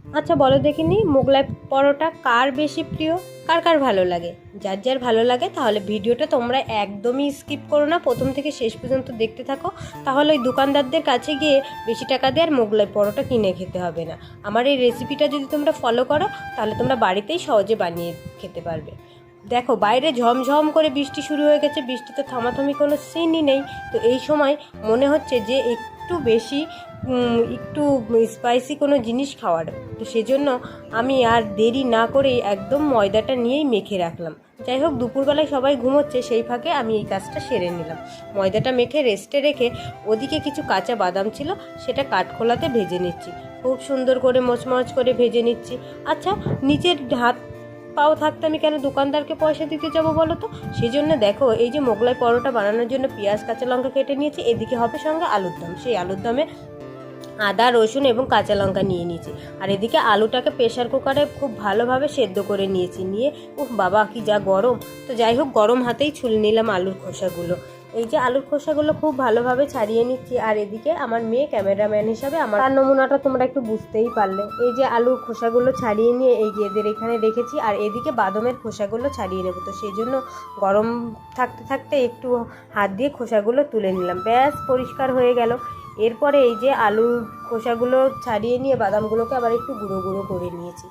আচ্ছা বলো দেখিনি, মোগলাই পরোটা কার বেশি প্রিয়, কার কার ভালো লাগে? যার যার ভালো লাগে তাহলে ভিডিওটা তোমরা একদমই স্কিপ করো না, প্রথম থেকে শেষ পর্যন্ত দেখতে থাকো। তাহলে ওই দোকানদারদের কাছে গিয়ে বেশি টাকা দিয়ে আর মোগলাই পরোটা কিনে খেতে হবে না। আমার এই রেসিপিটা যদি তোমরা ফলো করো তাহলে তোমরা বাড়িতেই সহজে বানিয়ে খেতে পারবে। দেখো বাইরে ঝমঝম করে বৃষ্টি শুরু হয়ে গেছে, বৃষ্টিতে থামাথামি কোনো সিনই নেই। তো এই সময় মনে হচ্ছে যে একটু বেশি একটু স্পাইসি কোনো জিনিস খাওয়ার। তো সেজন্য আমি আর দেরি না করেই একদম ময়দাটা নিয়েই মেখে রাখলাম। যাই হোক, দুপুরবেলায় সবাই ঘুমোচ্ছে, সেই ফাঁকে আমি এই কাজটা সেরে নিলাম। ময়দাটা মেখে রেস্টে রেখে ওদিকে কিছু কাঁচা বাদাম ছিল, সেটা কাঠখোলাতে ভেজে নিচ্ছি। খুব সুন্দর করে মচমচ করে ভেজে নিচ্ছি। আচ্ছা, নিজের হাত পাও থাকতে আমি কেন দোকানদারকে পয়সা দিতে যাবো বলো তো? সেই জন্য দেখো, এই যে মোগলাই পরোটা বানানোর জন্য পেঁয়াজ কাঁচা লঙ্কা কেটে নিয়েছি, এদিকে হবে সঙ্গে আলুর দম। সেই আলুর দমে আদা রসুন এবং কাঁচা লঙ্কা নিয়ে নিয়েছি। আর এদিকে আলুটাকে প্রেশার কুকারে খুব ভালোভাবে সেদ্ধ করে নিয়েছি। নিয়ে বাবা কি যা গরম! তো যাই হোক, গরম হাতেই ছুলে নিলাম আলুর খোসাগুলো। এই যে আলুর খোসাগুলো খুব ভালোভাবে ছাড়িয়ে নিচ্ছি। আর এদিকে আমার মেয়ে ক্যামেরাম্যান হিসাবে আমার তার নমুনাটা তোমরা একটু বুঝতেই পারলে। এই যে আলুর খোসাগুলো ছাড়িয়ে নিয়ে এই যে এদের এখানে রেখেছি, আর এদিকে বাদামের খোসাগুলো ছাড়িয়ে নেব। তো সেই জন্য গরম থাকতে থাকতে একটু হাত দিয়ে খোসাগুলো তুলে নিলাম, ব্যাস পরিষ্কার হয়ে গেল। এরপরে এই যে আলুর খোসাগুলো ছাড়িয়ে নিয়ে বাদামগুলোকে আবার একটু গুঁড়ো গুঁড়ো করে নিয়েছি।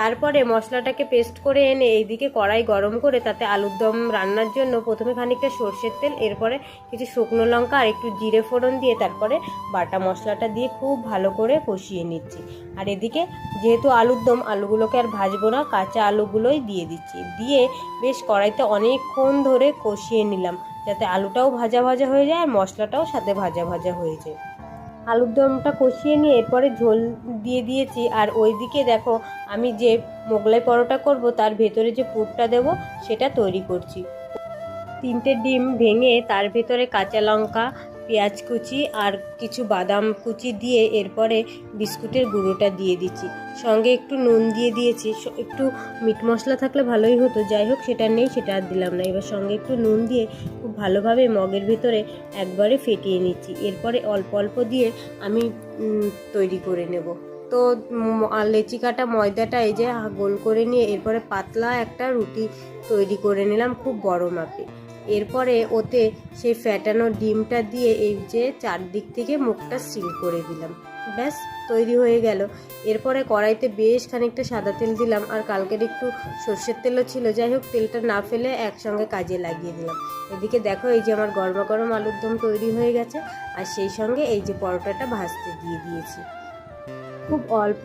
তারপরে মশলাটাকে পেস্ট করে এনে এইদিকে কড়াই গরম করে তাতে আলুর দম রান্নার জন্য প্রথমে খানিকটা সর্ষের তেল, এরপরে কিছু শুকনো লঙ্কা আর একটু জিরে ফোড়ন দিয়ে তারপরে বাটা মশলাটা দিয়ে খুব ভালো করে কষিয়ে নিচ্ছি। আর এদিকে যেহেতু আলুর দম, আলুগুলোকে আর ভাজবো না, কাঁচা আলুগুলোই দিয়ে দিচ্ছি। দিয়ে বেশ কড়াইতে অনেকক্ষণ ধরে কষিয়ে নিলাম, যাতে আলুটাও ভাজা ভাজা হয়ে যায় আর মশলাটাও সাথে ভাজা ভাজা হয়ে যায়। আলুর দমটা কষিয়ে নিয়ে এরপরে ঝোল দিয়ে দিয়েছি। আর ওইদিকে দেখো, আমি যে মোগলাই পরোটা করব তার ভেতরে যে পুরটা দেব সেটা তৈরি করছি। 3টে ডিম ভেঙে তার ভেতরে কাঁচা লঙ্কা, পেঁয়াজ কুচি আর কিছু বাদাম কুচি দিয়ে এরপরে বিস্কুটের গুঁড়োটা দিয়ে দিচ্ছি। সঙ্গে একটু নুন দিয়ে দিয়েছি। একটু মিট মশলা থাকলে ভালোই হতো, যাই হোক সেটা নেই, সেটা আর দিলাম না। এবার সঙ্গে একটু নুন দিয়ে খুব ভালোভাবে মগের ভেতরে একবারে ফেটিয়ে নিচ্ছি। এরপরে অল্প অল্প দিয়ে আমি তৈরি করে নেব। তো লেচি কাটা ময়দাটা এই যে গোল করে নিয়ে এরপরে পাতলা একটা রুটি তৈরি করে নিলাম খুব বড় মাপে। এরপরে ওতে সেই ফ্যাটানো ডিমটা দিয়ে এই যে চারদিক থেকে মুখটা সিল করে দিলাম, ব্যাস তৈরি হয়ে গেল। এরপরে কড়াইতে বেশ খানিকটা সাদা তেল দিলাম, আর কালকের একটু সর্ষের তেলও ছিল, যাই হোক তেলটা না ফেলে একসঙ্গে কাজে লাগিয়ে দিলাম। এদিকে দেখো, এই যে আমার গরমা গরম আলুর দম তৈরি হয়ে গেছে, আর সেই সঙ্গে এই যে পরোটাটা ভাজতে দিয়ে দিয়েছি। খুব অল্প